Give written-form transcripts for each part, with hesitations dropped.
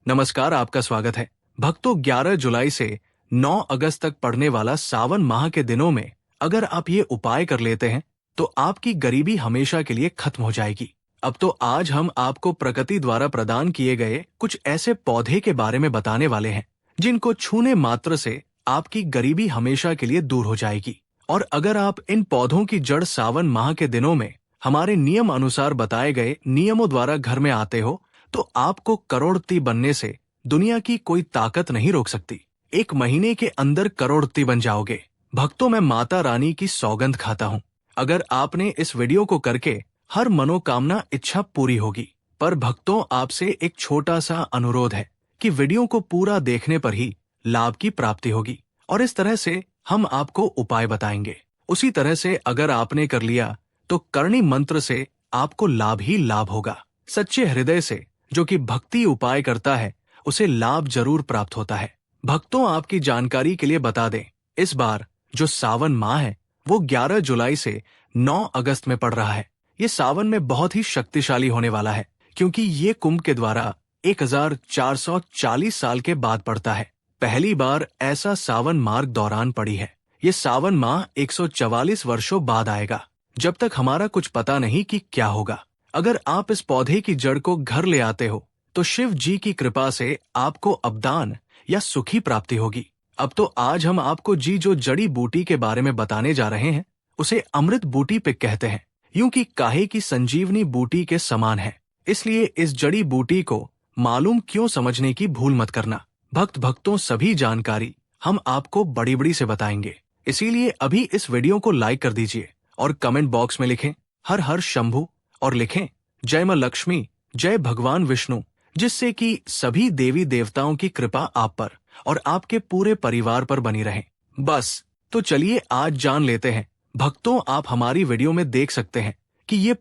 नमस्कार, आपका स्वागत है। भक्तों, 11 जुलाई से 9 अगस्त तक पड़ने वाला सावन माह के दिनों में अगर आप ये उपाय कर लेते हैं तो आपकी गरीबी हमेशा के लिए खत्म हो जाएगी। अब तो आज हम आपको प्रकृति द्वारा प्रदान किए गए कुछ ऐसे पौधे के बारे में बताने वाले हैं जिनको छूने मात्र से आपकी गरीबी हमेशा के लिए दूर हो जाएगी। और अगर आप इन पौधों की जड़ सावन माह के दिनों में हमारे नियम अनुसार बताए गए नियमों द्वारा घर में आते हो तो आपको करोड़पति बनने से दुनिया की कोई ताकत नहीं रोक सकती। 1 महीने के अंदर करोड़पति बन जाओगे। भक्तों, मैं माता रानी की सौगंध खाता हूँ, अगर आपने इस वीडियो को करके हर मनोकामना इच्छा पूरी होगी। पर भक्तों, आपसे एक छोटा सा अनुरोध है कि वीडियो को पूरा देखने पर ही लाभ की प्राप्ति होगी और इस तरह से हम आपको उपाय बताएंगे। उसी तरह से अगर आपने कर लिया तो करणी मंत्र से आपको लाभ ही लाभ होगा। सच्चे हृदय से जो कि भक्ति उपाय करता है उसे लाभ जरूर प्राप्त होता है। भक्तों, आपकी जानकारी के लिए बता दें, इस बार जो सावन माह है वो 11 जुलाई से 9 अगस्त में पड़ रहा है। ये सावन में बहुत ही शक्तिशाली होने वाला है क्योंकि ये कुंभ के द्वारा 1440 साल के बाद पड़ता है। पहली बार ऐसा सावन मार्ग दौरान पड़ी है। ये सावन माह 144 वर्षों बाद आएगा, जब तक हमारा कुछ पता नहीं कि क्या होगा। अगर आप इस पौधे की जड़ को घर ले आते हो तो शिव जी की कृपा से आपको अवदान या सुखी प्राप्ति होगी। अब तो आज हम आपको जो जड़ी बूटी के बारे में बताने जा रहे हैं उसे अमृत बूटी पे कहते हैं, यूं कि काहे की संजीवनी बूटी के समान है। इसलिए इस जड़ी बूटी को मालूम क्यों समझने की भूल मत करना। भक्तों, सभी जानकारी हम आपको बड़ी बड़ी से बताएंगे, इसीलिए अभी इस वीडियो को लाइक कर दीजिए और कमेंट बॉक्स में लिखें हर हर शंभू और लिखें जय मां लक्ष्मी, जय भगवान विष्णु, जिससे कि सभी देवी देवताओं की कृपा आप पर और आपके पूरे परिवार पर बनी रहे। बस तो चलिए आज जान लेते हैं। भक्तों, आप हमारी वीडियो में देख सकते हैं कि ये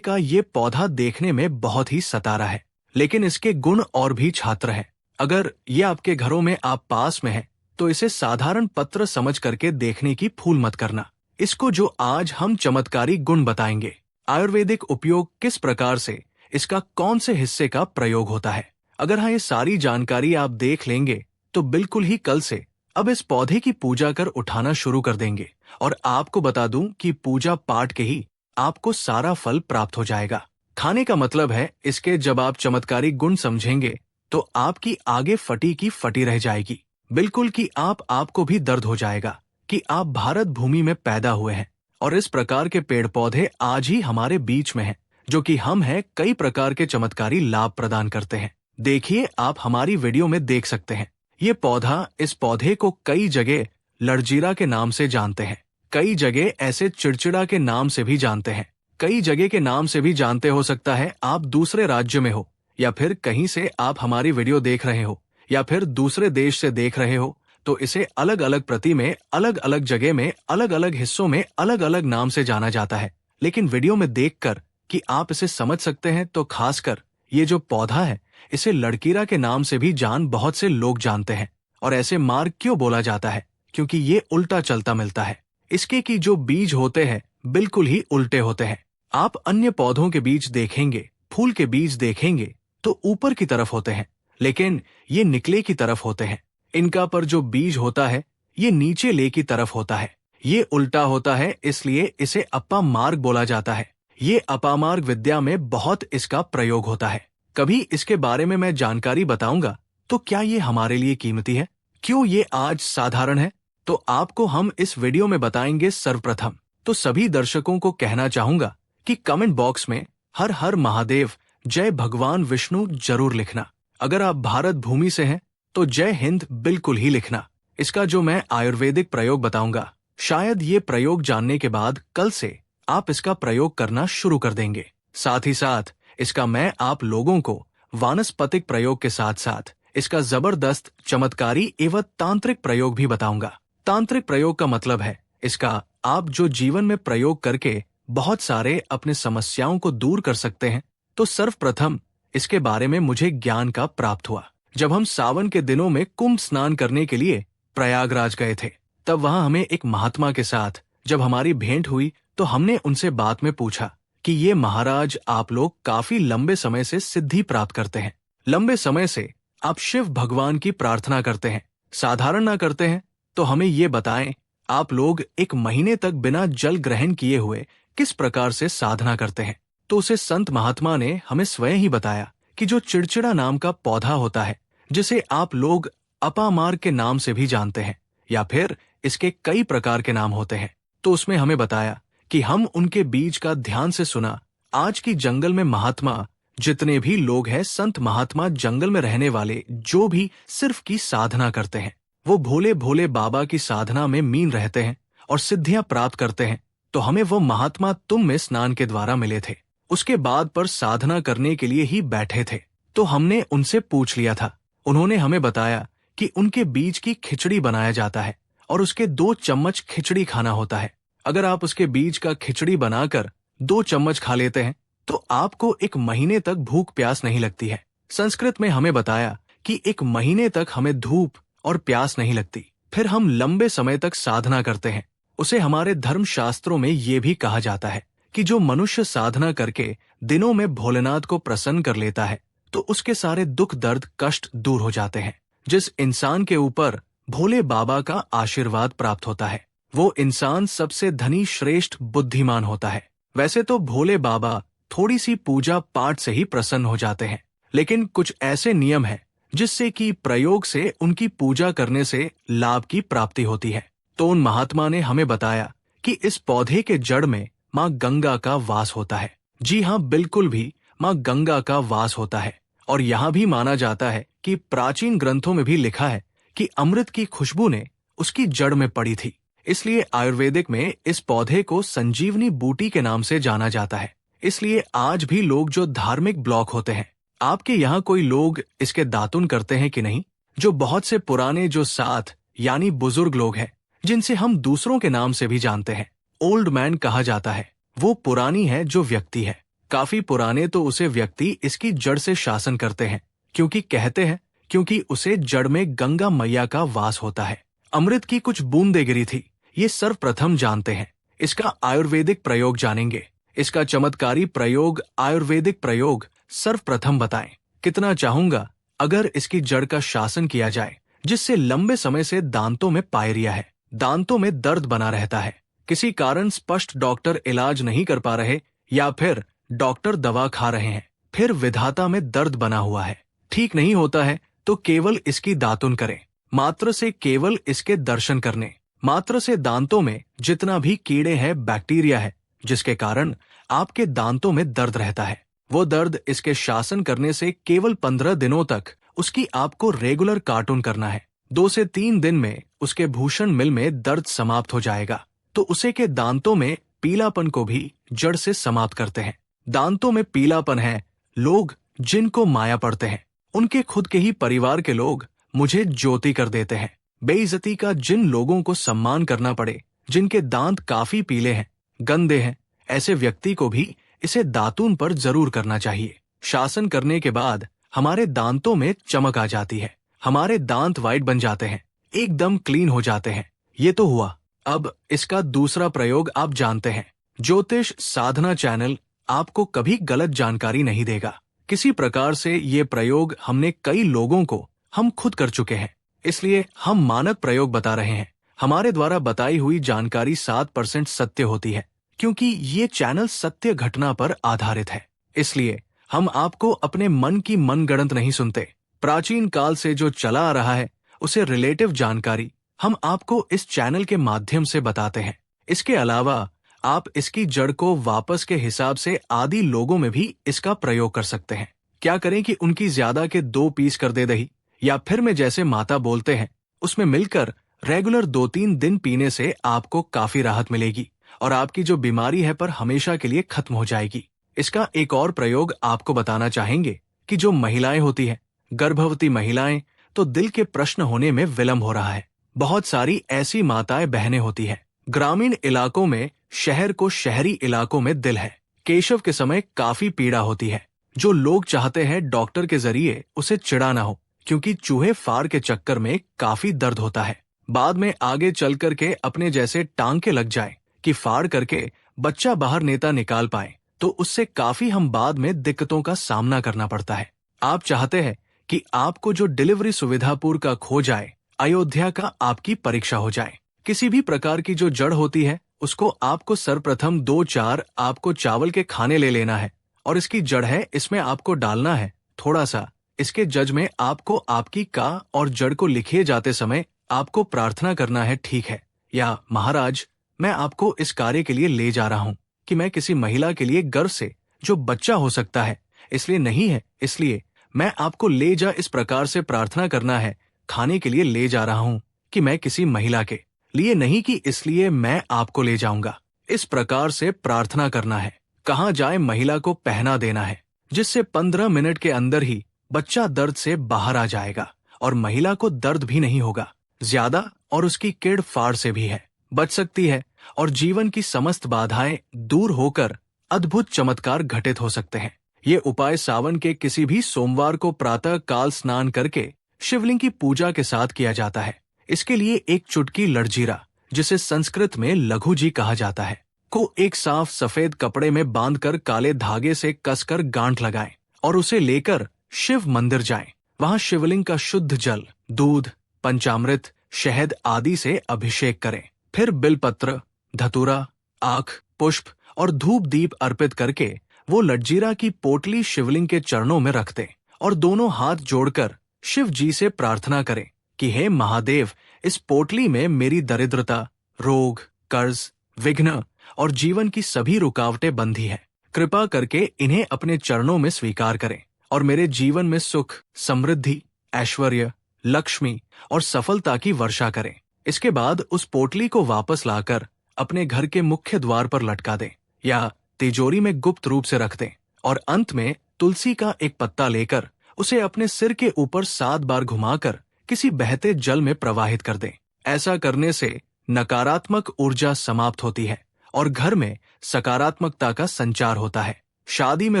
पौधा देखने में बहुत ही सतारा है, लेकिन इसके गुण और भी छात्र हैं। अगर ये आपके घरों में आप पास में है तो इसे साधारण पत्र समझ करके देखने की भूल मत करना। इसको जो आज हम चमत्कारी गुण बताएंगे, आयुर्वेदिक उपयोग किस प्रकार से, इसका कौन से हिस्से का प्रयोग होता है, अगर हाँ ये सारी जानकारी आप देख लेंगे तो बिल्कुल ही कल से अब इस पौधे की पूजा कर उठाना शुरू कर देंगे। और आपको बता दूं कि पूजा पाठ के ही आपको सारा फल प्राप्त हो जाएगा। खाने का मतलब है इसके जब आप चमत्कारी गुण समझेंगे तो आपकी आगे फटी की फटी रह जाएगी, बिल्कुल कि आपको भी दर्द हो जाएगा कि आप भारत भूमि में पैदा हुए हैं और इस प्रकार के पेड़ पौधे आज ही हमारे बीच में हैं, जो कि हम हैं कई प्रकार के चमत्कारी लाभ प्रदान करते हैं। देखिए, आप हमारी वीडियो में देख सकते हैं ये पौधा, इस पौधे को कई जगह लड़जीरा के नाम से जानते हैं, कई जगह ऐसे चिड़चिड़ा के नाम से भी जानते हैं, कई जगह के नाम से भी जानते। हो सकता है आप दूसरे राज्य में हो या फिर कहीं से आप हमारी वीडियो देख रहे हो या फिर दूसरे देश से देख रहे हो, तो इसे अलग अलग प्रति में, अलग अलग जगह में, अलग अलग हिस्सों में अलग अलग नाम से जाना जाता है। लेकिन वीडियो में देखकर कि आप इसे समझ सकते हैं तो खासकर ये जो पौधा है इसे लड़कीरा के नाम से भी बहुत से लोग जानते हैं। और ऐसे मार्ग क्यों बोला जाता है? क्योंकि ये उल्टा चलता मिलता है। इसके की जो बीज होते हैं बिल्कुल ही उल्टे होते हैं। आप अन्य पौधों के बीज देखेंगे, फूल के बीज देखेंगे तो ऊपर की तरफ होते हैं, लेकिन ये निकले की तरफ होते हैं। इनका पर जो बीज होता है ये नीचे ले की तरफ होता है। ये उल्टा होता है, इसलिए इसे अपा मार्ग बोला जाता है। ये अपामार्ग विद्या में बहुत इसका प्रयोग होता है। कभी इसके बारे में मैं जानकारी बताऊंगा तो क्या ये हमारे लिए कीमती है? क्यों ये आज साधारण है? तो आपको हम इस वीडियो में बताएंगे। सर्वप्रथम तो सभी दर्शकों को कहना चाहूंगा कि कमेंट बॉक्स में हर हर महादेव, जय भगवान विष्णु जरूर लिखना। अगर आप भारत भूमि से हैं तो जय हिंद बिल्कुल ही लिखना। इसका जो मैं आयुर्वेदिक प्रयोग बताऊंगा, शायद ये प्रयोग जानने के बाद कल से आप इसका प्रयोग करना शुरू कर देंगे। साथ ही साथ इसका मैं आप लोगों को वानस्पतिक प्रयोग के साथ साथ इसका जबरदस्त चमत्कारी एवं तांत्रिक प्रयोग भी बताऊंगा। तांत्रिक प्रयोग का मतलब है इसका आप जो जीवन में प्रयोग करके बहुत सारे अपने समस्याओं को दूर कर सकते हैं। तो सर्वप्रथम इसके बारे में मुझे ज्ञान का प्राप्त हुआ जब हम सावन के दिनों में कुंभ स्नान करने के लिए प्रयागराज गए थे। तब वहां हमें एक महात्मा के साथ जब हमारी भेंट हुई तो हमने उनसे बात में पूछा कि ये महाराज, आप लोग काफी लंबे समय से सिद्धि प्राप्त करते हैं, लंबे समय से आप शिव भगवान की प्रार्थना करते हैं, साधारण ना करते हैं, तो हमें ये बताएं, आप लोग 1 महीने तक बिना जल ग्रहण किए हुए किस प्रकार से साधना करते हैं। तो उसे संत महात्मा ने हमें स्वयं ही बताया कि जो चिड़चिड़ा नाम का पौधा होता है, जिसे आप लोग अपामार के नाम से भी जानते हैं, या फिर इसके कई प्रकार के नाम होते हैं, तो उसमें हमें बताया कि हम उनके बीज का ध्यान से सुना। आज की जंगल में महात्मा जितने भी लोग हैं, संत महात्मा जंगल में रहने वाले जो भी सिर्फ की साधना करते हैं, वो भोले भोले बाबा की साधना में मीन रहते हैं और सिद्धियां प्राप्त करते हैं। तो हमें वो महात्मा तुम में स्नान के द्वारा मिले थे, उसके बाद पर साधना करने के लिए ही बैठे थे। तो हमने उनसे पूछ लिया था, उन्होंने हमें बताया कि उनके बीज की खिचड़ी बनाया जाता है और उसके 2 चम्मच खिचड़ी खाना होता है। अगर आप उसके बीज का खिचड़ी बनाकर 2 चम्मच खा लेते हैं तो आपको 1 महीने तक भूख प्यास नहीं लगती है। संस्कृत में हमें बताया कि 1 महीने तक हमें धूप और प्यास नहीं लगती। फिर हम लंबे समय तक साधना करते हैं। उसे हमारे धर्म शास्त्रों में ये भी कहा जाता है कि जो मनुष्य साधना करके दिनों में भोलेनाथ को प्रसन्न कर लेता है तो उसके सारे दुख दर्द कष्ट दूर हो जाते हैं। जिस इंसान के ऊपर भोले बाबा का आशीर्वाद प्राप्त होता है वो इंसान सबसे धनी श्रेष्ठ बुद्धिमान होता है। वैसे तो भोले बाबा थोड़ी सी पूजा पाठ से ही प्रसन्न हो जाते हैं, लेकिन कुछ ऐसे नियम हैं जिससे कि प्रयोग से उनकी पूजा करने से लाभ की प्राप्ति होती है। तो उन महात्मा ने हमें बताया कि इस पौधे के जड़ में माँ गंगा का वास होता है। जी हाँ, बिल्कुल भी माँ गंगा का वास होता है। और यहाँ भी माना जाता है कि प्राचीन ग्रंथों में भी लिखा है कि अमृत की खुशबू ने उसकी जड़ में पड़ी थी। इसलिए आयुर्वेदिक में इस पौधे को संजीवनी बूटी के नाम से जाना जाता है। इसलिए आज भी लोग जो धार्मिक ब्लॉक होते हैं, आपके यहाँ कोई लोग इसके दातुन करते हैं कि नहीं? जो बहुत से पुराने जो साथ यानी बुजुर्ग लोग हैं, जिनसे हम दूसरों के नाम से भी जानते हैं, ओल्ड मैन कहा जाता है, वो पुरानी है जो व्यक्ति है। काफी पुराने तो उसे व्यक्ति इसकी जड़ से शासन करते हैं, क्योंकि कहते हैं क्योंकि उसे जड़ में गंगा मैया का वास होता है। अमृत की कुछ बूंदें गिरी थी, ये सर्वप्रथम जानते हैं। इसका आयुर्वेदिक प्रयोग जानेंगे। इसका चमत्कारी प्रयोग आयुर्वेदिक प्रयोग सर्वप्रथम बताएं। कितना चाहूंगा अगर इसकी जड़ का शासन किया जाए, जिससे लंबे समय से दांतों में पायरिया है, दांतों में दर्द बना रहता है, किसी कारण स्पष्ट डॉक्टर इलाज नहीं कर पा रहे या फिर डॉक्टर दवा खा रहे हैं, फिर विधाता में दर्द बना हुआ है, ठीक नहीं होता है, तो केवल इसकी दातुन करें। मात्र से केवल इसके दर्शन करने मात्र से दांतों में जितना भी कीड़े हैं, बैक्टीरिया है, जिसके कारण आपके दांतों में दर्द रहता है, वो दर्द इसके शासन करने से केवल 15 दिनों तक उसकी आपको रेगुलर कार्टून करना है। 2 से 3 दिन में उसके भूषण मिल में दर्द समाप्त हो जाएगा। तो उसे के दांतों में पीलापन को भी जड़ से समाप्त करते हैं। दांतों में पीलापन है, लोग जिनको माया पड़ते हैं, उनके खुद के ही परिवार के लोग मुझे ज्योति कर देते हैं। बेइज्जती का जिन लोगों को सम्मान करना पड़े, जिनके दांत काफी पीले हैं, गंदे हैं, ऐसे व्यक्ति को भी इसे दातून पर जरूर करना चाहिए। शासन करने के बाद हमारे दांतों में चमक आ जाती है, हमारे दांत वाइट बन जाते हैं, एकदम क्लीन हो जाते हैं। ये तो हुआ। अब इसका दूसरा प्रयोग आप जानते हैं। ज्योतिष साधना चैनल आपको कभी गलत जानकारी नहीं देगा। किसी प्रकार से ये प्रयोग हमने कई लोगों को हम खुद कर चुके हैं, इसलिए हम मानक प्रयोग बता रहे हैं। हमारे द्वारा बताई हुई जानकारी 7% सत्य होती है, क्योंकि ये चैनल सत्य घटना पर आधारित है। इसलिए हम आपको अपने मन की मनगढ़ंत नहीं सुनते। प्राचीन काल से जो चला आ रहा है उसे रिलेटिव जानकारी हम आपको इस चैनल के माध्यम से बताते हैं। इसके अलावा आप इसकी जड़ को वापस के हिसाब से आदि लोगों में भी इसका प्रयोग कर सकते हैं। क्या करें कि उनकी ज्यादा के 2 पीस कर दे दही, या फिर में जैसे माता बोलते हैं उसमें मिलकर रेगुलर 2-3 दिन पीने से आपको काफी राहत मिलेगी और आपकी जो बीमारी है पर हमेशा के लिए खत्म हो जाएगी। इसका एक और प्रयोग आपको बताना चाहेंगे कि जो महिलाएं होती हैं, गर्भवती महिलाएं, तो दिल के प्रश्न होने में विलंब हो रहा है। बहुत सारी ऐसी माताएं बहनें होती हैं। ग्रामीण इलाकों में, शहर को शहरी इलाकों में दिल है, केशव के समय काफी पीड़ा होती है। जो लोग चाहते हैं डॉक्टर के जरिए उसे चिढ़ा ना हो, क्योंकि चूहे फाड़ के चक्कर में काफी दर्द होता है। बाद में आगे चल करके अपने जैसे टांके लग जाए कि फाड़ करके बच्चा बाहर नेता निकाल पाए, तो उससे काफी हम बाद में दिक्कतों का सामना करना पड़ता है। आप चाहते हैं कि आपको जो डिलीवरी सुविधापुर का खो जाए, अयोध्या का आपकी परीक्षा हो जाए। किसी भी प्रकार की जो जड़ होती है उसको आपको सर्वप्रथम 2-4 आपको चावल के खाने ले लेना है, और इसकी जड़ है, इसमें आपको डालना है थोड़ा सा। इसके जज में आपको आपकी का और जड़ को लिखे जाते समय आपको प्रार्थना करना है, ठीक है, या महाराज मैं आपको इस कार्य के लिए ले जा रहा हूँ कि मैं किसी महिला के लिए गर्भ से जो बच्चा हो सकता है इसलिए नहीं है, इसलिए मैं आपको ले जा, इस प्रकार से प्रार्थना करना है। खाने के लिए ले जा रहा हूँ कि मैं किसी महिला के लिए नहीं कि इसलिए मैं आपको ले जाऊंगा। इस प्रकार से प्रार्थना करना है। कहाँ जाए महिला को पहना देना है, जिससे 15 मिनट के अंदर ही बच्चा दर्द से बाहर आ जाएगा और महिला को दर्द भी नहीं होगा ज्यादा, और उसकी किड़ फाड़ से भी है बच सकती है, और जीवन की समस्त बाधाएं दूर होकर अद्भुत चमत्कार घटित हो सकते हैं। ये उपाय सावन के किसी भी सोमवार को प्रातः काल स्नान करके शिवलिंग की पूजा के साथ किया जाता है। इसके लिए एक चुटकी लड़जीरा, जिसे संस्कृत में लघु जी कहा जाता है, को एक साफ सफेद कपड़े में बांधकर काले धागे से कसकर गांठ लगाएं और उसे लेकर शिव मंदिर जाएं। वहां शिवलिंग का शुद्ध जल, दूध, पंचामृत, शहद आदि से अभिषेक करें। फिर बिलपत्र, धतूरा, आख, पुष्प और धूप दीप अर्पित करके वो लड़जीरा की पोटली शिवलिंग के चरणों में रख दें और दोनों हाथ जोड़कर शिव जी से प्रार्थना करें कि हे महादेव, इस पोटली में मेरी दरिद्रता, रोग, कर्ज, विघ्न और जीवन की सभी रुकावटें बंधी हैं। कृपा करके इन्हें अपने चरणों में स्वीकार करें और मेरे जीवन में सुख, समृद्धि, ऐश्वर्य, लक्ष्मी और सफलता की वर्षा करें। इसके बाद उस पोटली को वापस लाकर अपने घर के मुख्य द्वार पर लटका दें या तिजोरी में गुप्त रूप से रख दें, और अंत में तुलसी का एक पत्ता लेकर उसे अपने सिर के ऊपर 7 बार घुमाकर किसी बहते जल में प्रवाहित कर दें। ऐसा करने से नकारात्मक ऊर्जा समाप्त होती है और घर में सकारात्मकता का संचार होता है। शादी में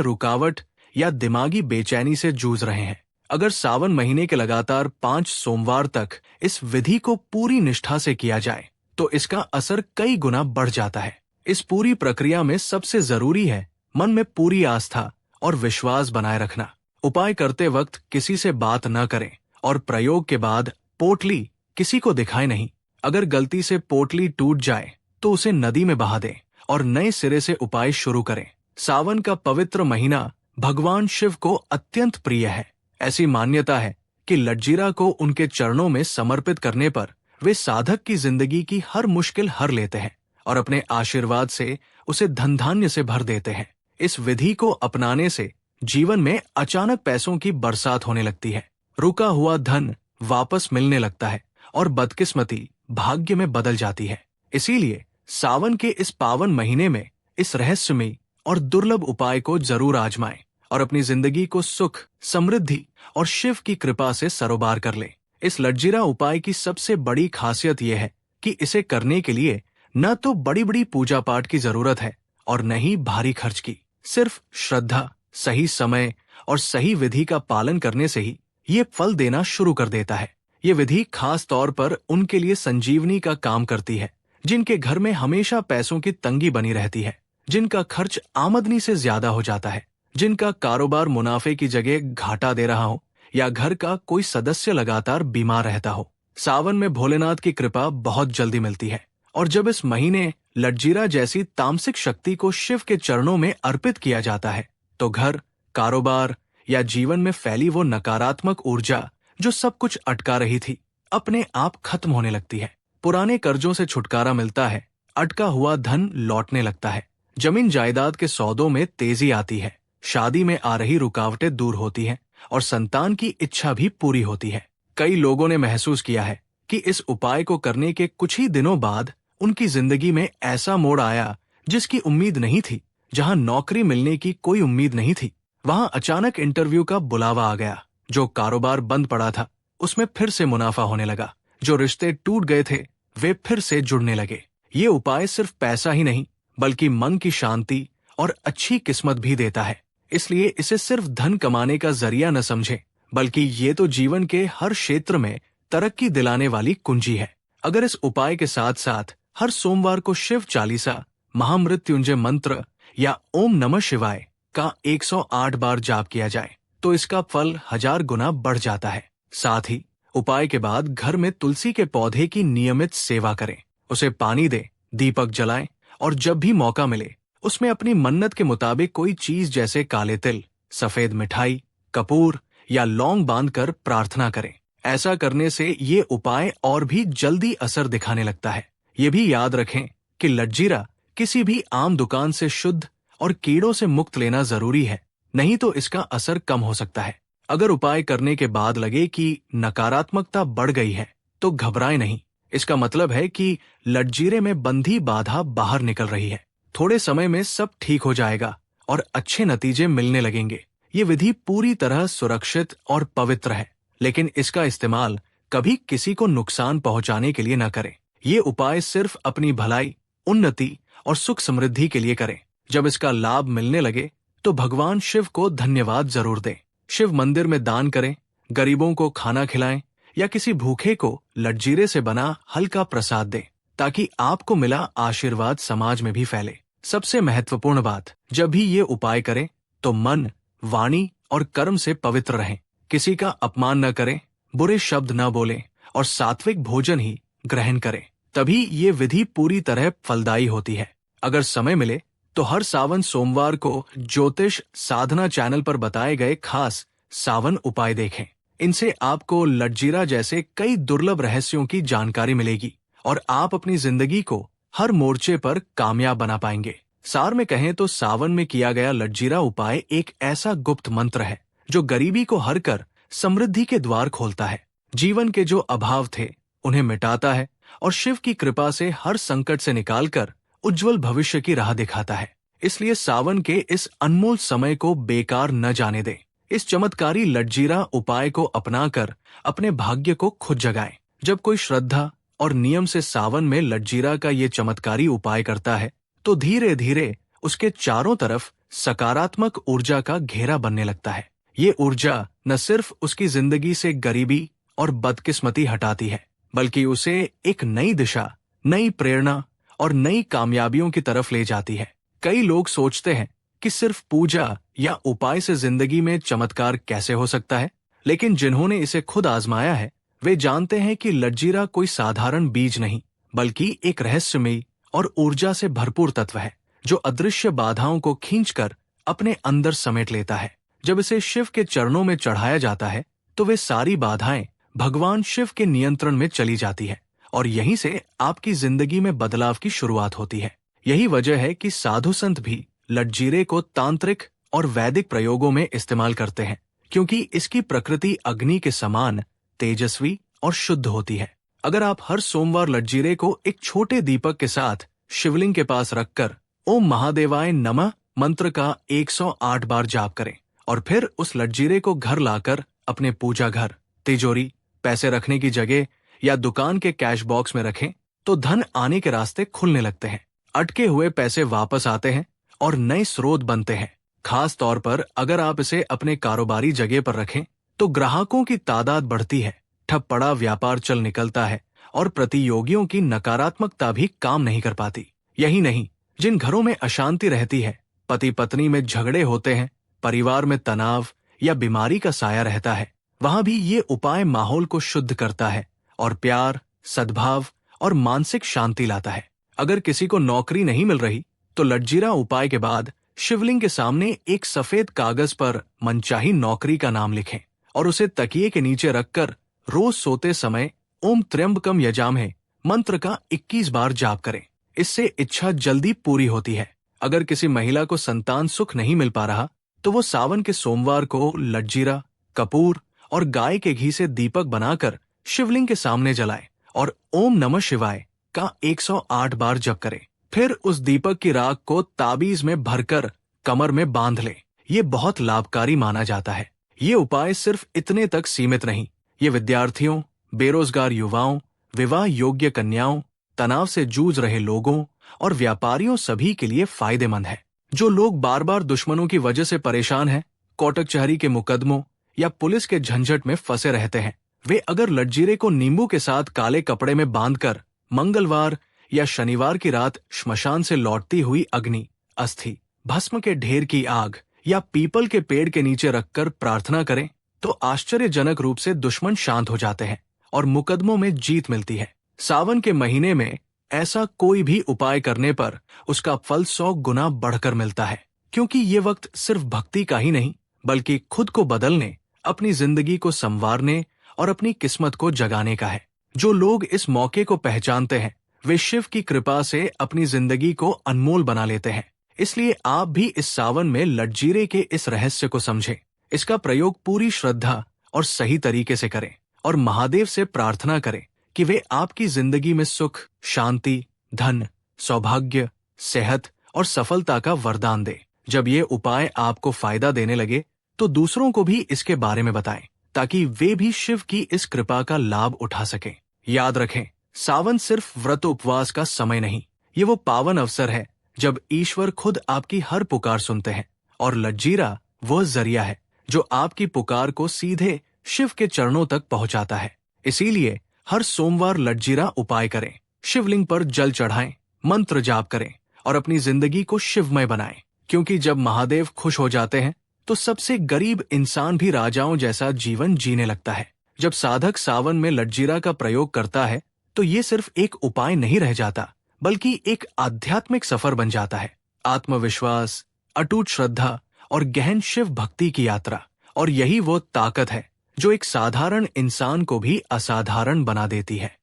रुकावट या दिमागी बेचैनी से जूझ रहे हैं, अगर सावन महीने के लगातार 5 सोमवार तक इस विधि को पूरी निष्ठा से किया जाए तो इसका असर कई गुना बढ़ जाता है। इस पूरी प्रक्रिया में सबसे जरूरी है मन में पूरी आस्था और विश्वास बनाए रखना। उपाय करते वक्त किसी से बात न करें और प्रयोग के बाद पोटली किसी को दिखाए नहीं। अगर गलती से पोटली टूट जाए तो उसे नदी में बहा दें और नए सिरे से उपाय शुरू करें। सावन का पवित्र महीना भगवान शिव को अत्यंत प्रिय है। ऐसी मान्यता है कि लड़जीरा को उनके चरणों में समर्पित करने पर वे साधक की जिंदगी की हर मुश्किल हर लेते हैं और अपने आशीर्वाद से उसे धन धान्य से भर देते हैं। इस विधि को अपनाने से जीवन में अचानक पैसों की बरसात होने लगती है, रुका हुआ धन वापस मिलने लगता है और बदकिस्मती भाग्य में बदल जाती है। इसीलिए सावन के इस पावन महीने में इस रहस्यमयी और दुर्लभ उपाय को जरूर आजमाएं और अपनी जिंदगी को सुख, समृद्धि और शिव की कृपा से सरोबार कर लें। इस लड़जीरा उपाय की सबसे बड़ी खासियत यह है कि इसे करने के लिए न तो बड़ी बड़ी पूजा पाठ की जरूरत है और न ही भारी खर्च की। सिर्फ श्रद्धा, सही समय और सही विधि का पालन करने से ही ये फल देना शुरू कर देता है। ये विधि खास तौर पर उनके लिए संजीवनी का काम करती है जिनके घर में हमेशा पैसों की तंगी बनी रहती है, जिनका खर्च आमदनी से ज्यादा हो जाता है, जिनका कारोबार मुनाफे की जगह घाटा दे रहा हो या घर का कोई सदस्य लगातार बीमार रहता हो। सावन में भोलेनाथ की कृपा बहुत जल्दी मिलती है और जब इस महीने लड़जीरा जैसी तामसिक शक्ति को शिव के चरणों में अर्पित किया जाता है तो घर, कारोबार या जीवन में फैली वो नकारात्मक ऊर्जा जो सब कुछ अटका रही थी अपने आप खत्म होने लगती है। पुराने कर्जों से छुटकारा मिलता है, अटका हुआ धन लौटने लगता है, जमीन जायदाद के सौदों में तेजी आती है, शादी में आ रही रुकावटें दूर होती हैं और संतान की इच्छा भी पूरी होती है। कई लोगों ने महसूस किया है कि इस उपाय को करने के कुछ ही दिनों बाद उनकी जिंदगी में ऐसा मोड़ आया जिसकी उम्मीद नहीं थी। जहां नौकरी मिलने की कोई उम्मीद नहीं थी, वहां अचानक इंटरव्यू का बुलावा आ गया। जो कारोबार बंद पड़ा था उसमें फिर से मुनाफा होने लगा, जो रिश्ते टूट गए थे वे फिर से जुड़ने लगे। ये उपाय सिर्फ पैसा ही नहीं बल्कि मन की शांति और अच्छी किस्मत भी देता है। इसलिए इसे सिर्फ धन कमाने का जरिया न समझें, बल्कि ये तो जीवन के हर क्षेत्र में तरक्की दिलाने वाली कुंजी है। अगर इस उपाय के साथ साथ हर सोमवार को शिव चालीसा, महामृत्युंजय मंत्र या ओम नमः शिवाय का 108 बार जाप किया जाए तो इसका फल 1000 गुना बढ़ जाता है। साथ ही उपाय के बाद घर में तुलसी के पौधे की नियमित सेवा करें, उसे पानी दें, दीपक जलाएं और जब भी मौका मिले उसमें अपनी मन्नत के मुताबिक कोई चीज जैसे काले तिल, सफेद मिठाई, कपूर या लौंग बांधकर प्रार्थना करें। ऐसा करने से ये उपाय और भी जल्दी असर दिखाने लगता है। ये भी याद रखें कि लटजीरा किसी भी आम दुकान से शुद्ध और कीड़ों से मुक्त लेना जरूरी है, नहीं तो इसका असर कम हो सकता है। अगर उपाय करने के बाद लगे कि नकारात्मकता बढ़ गई है तो घबराएं नहीं। इसका मतलब है कि लटजीरे में बंधी बाधा बाहर निकल रही है। थोड़े समय में सब ठीक हो जाएगा और अच्छे नतीजे मिलने लगेंगे। ये विधि पूरी तरह सुरक्षित और पवित्र है, लेकिन इसका इस्तेमाल कभी किसी को नुकसान पहुंचाने के लिए न करें। ये उपाय सिर्फ अपनी भलाई, उन्नति और सुख समृद्धि के लिए करें। जब इसका लाभ मिलने लगे तो भगवान शिव को धन्यवाद जरूर दें। शिव मंदिर में दान करें, गरीबों को खाना खिलाएं या किसी भूखे को लटजीरे से बना हल्का प्रसाद दें, ताकि आपको मिला आशीर्वाद समाज में भी फैले। सबसे महत्वपूर्ण बात, जब भी ये उपाय करें तो मन, वाणी और कर्म से पवित्र रहें। किसी का अपमान न करें, बुरे शब्द न बोलें और सात्विक भोजन ही ग्रहण करें। तभी ये विधि पूरी तरह फलदायी होती है। अगर समय मिले तो हर सावन सोमवार को ज्योतिष साधना चैनल पर बताए गए खास सावन उपाय देखें। इनसे आपको लटजीरा जैसे कई दुर्लभ रहस्यों की जानकारी मिलेगी और आप अपनी जिंदगी को हर मोर्चे पर कामयाब बना पाएंगे। सार में कहें तो सावन में किया गया लटजीरा उपाय एक ऐसा गुप्त मंत्र है जो गरीबी को हर कर समृद्धि के द्वार खोलता है। जीवन के जो अभाव थे उन्हें मिटाता है और शिव की कृपा से हर संकट से निकालकर उज्जवल भविष्य की राह दिखाता है। इसलिए सावन के इस अनमोल समय को बेकार न जाने दें। इस चमत्कारी लटजीरा उपाय को अपनाकर अपने भाग्य को खुद जगाएं। जब कोई श्रद्धा और नियम से सावन में लटजीरा का ये चमत्कारी उपाय करता है तो धीरे धीरे उसके चारों तरफ सकारात्मक ऊर्जा का घेरा बनने लगता है। ये ऊर्जा न सिर्फ उसकी जिंदगी से गरीबी और बदकिस्मती हटाती है, बल्कि उसे एक नई दिशा, नई प्रेरणा और नई कामयाबियों की तरफ ले जाती है। कई लोग सोचते हैं कि सिर्फ पूजा या उपाय से जिंदगी में चमत्कार कैसे हो सकता है, लेकिन जिन्होंने इसे खुद आजमाया है वे जानते हैं कि लटजीरा कोई साधारण बीज नहीं, बल्कि एक रहस्यमयी और ऊर्जा से भरपूर तत्व है जो अदृश्य बाधाओं को खींचकर अपने अंदर समेट लेता है। जब इसे शिव के चरणों में चढ़ाया जाता है तो वे सारी बाधाएं भगवान शिव के नियंत्रण में चली जाती है और यहीं से आपकी जिंदगी में बदलाव की शुरुआत होती है। यही वजह है कि साधु संत भी लटजीरे को तांत्रिक और वैदिक प्रयोगों में इस्तेमाल करते हैं, क्योंकि इसकी प्रकृति अग्नि के समान तेजस्वी और शुद्ध होती है। अगर आप हर सोमवार लटजीरे को एक छोटे दीपक के साथ शिवलिंग के पास रखकर ओम महादेवाय नमः मंत्र का 108 बार जाप करें और फिर उस लटजीरे को घर लाकर अपने पूजा घर, तिजोरी, पैसे रखने की जगह या दुकान के कैश बॉक्स में रखें तो धन आने के रास्ते खुलने लगते हैं। अटके हुए पैसे वापस आते हैं और नए स्रोत बनते हैं। खास तौर पर अगर आप इसे अपने कारोबारी जगह पर रखें तो ग्राहकों की तादाद बढ़ती है, ठप पड़ा व्यापार चल निकलता है और प्रतियोगियों की नकारात्मकता भी काम नहीं कर पाती। यही नहीं, जिन घरों में अशांति रहती है, पति पत्नी में झगड़े होते हैं, परिवार में तनाव या बीमारी का साया रहता है, वहां भी ये उपाय माहौल को शुद्ध करता है और प्यार, सद्भाव और मानसिक शांति लाता है। अगर किसी को नौकरी नहीं मिल रही तो लटजीरा उपाय के बाद शिवलिंग के सामने एक सफेद कागज पर मनचाही नौकरी का नाम लिखें और उसे तकिए के नीचे रखकर रोज सोते समय ओम त्र्यंबकम यजामहे मंत्र का 21 बार जाप करें। इससे इच्छा जल्दी पूरी होती है। अगर किसी महिला को संतान सुख नहीं मिल पा रहा तो वो सावन के सोमवार को लटजीरा, कपूर और गाय के घी से दीपक बनाकर शिवलिंग के सामने जलाए और ओम नमः शिवाय का 108 बार जप करे। फिर उस दीपक की राख को ताबीज में भरकर कमर में बांध ले। ये बहुत लाभकारी माना जाता है। ये उपाय सिर्फ इतने तक सीमित नहीं, ये विद्यार्थियों, बेरोजगार युवाओं, विवाह योग्य कन्याओं, तनाव से जूझ रहे लोगों और व्यापारियों सभी के लिए फायदेमंद है। जो लोग बार बार दुश्मनों की वजह से परेशान हैं, कोर्ट कचहरी के मुकदमों या पुलिस के झंझट में फंसे रहते हैं, वे अगर लटजीरे को नींबू के साथ काले कपड़े में बांधकर मंगलवार या शनिवार की रात श्मशान से लौटती हुई अग्नि, अस्थि, भस्म के ढेर की आग या पीपल के पेड़ के नीचे रखकर प्रार्थना करें तो आश्चर्यजनक रूप से दुश्मन शांत हो जाते हैं और मुकदमों में जीत मिलती है। सावन के महीने में ऐसा कोई भी उपाय करने पर उसका फल 100 गुना बढ़कर मिलता है, क्योंकि ये वक्त सिर्फ भक्ति का ही नहीं बल्कि खुद को बदलने, अपनी जिंदगी को संवारने और अपनी किस्मत को जगाने का है। जो लोग इस मौके को पहचानते हैं वे शिव की कृपा से अपनी जिंदगी को अनमोल बना लेते हैं। इसलिए आप भी इस सावन में लटजीरे के इस रहस्य को समझें, इसका प्रयोग पूरी श्रद्धा और सही तरीके से करें और महादेव से प्रार्थना करें कि वे आपकी जिंदगी में सुख, शांति, धन, सौभाग्य, सेहत और सफलता का वरदान दे। जब ये उपाय आपको फायदा देने लगे तो दूसरों को भी इसके बारे में बताएं ताकि वे भी शिव की इस कृपा का लाभ उठा सकें। याद रखें, सावन सिर्फ व्रत उपवास का समय नहीं, ये वो पावन अवसर है जब ईश्वर खुद आपकी हर पुकार सुनते हैं और लटजीरा वह जरिया है जो आपकी पुकार को सीधे शिव के चरणों तक पहुंचाता है। इसीलिए हर सोमवार लटजीरा उपाय करें, शिवलिंग पर जल चढ़ाएं, मंत्र जाप करें और अपनी जिंदगी को शिवमय बनाएं, क्योंकि जब महादेव खुश हो जाते हैं तो सबसे गरीब इंसान भी राजाओं जैसा जीवन जीने लगता है। जब साधक सावन में लटजीरा का प्रयोग करता है तो ये सिर्फ एक उपाय नहीं रह जाता बल्कि एक आध्यात्मिक सफर बन जाता है। आत्मविश्वास, अटूट श्रद्धा और गहन शिव भक्ति की यात्रा। और यही वो ताकत है जो एक साधारण इंसान को भी असाधारण बना देती है।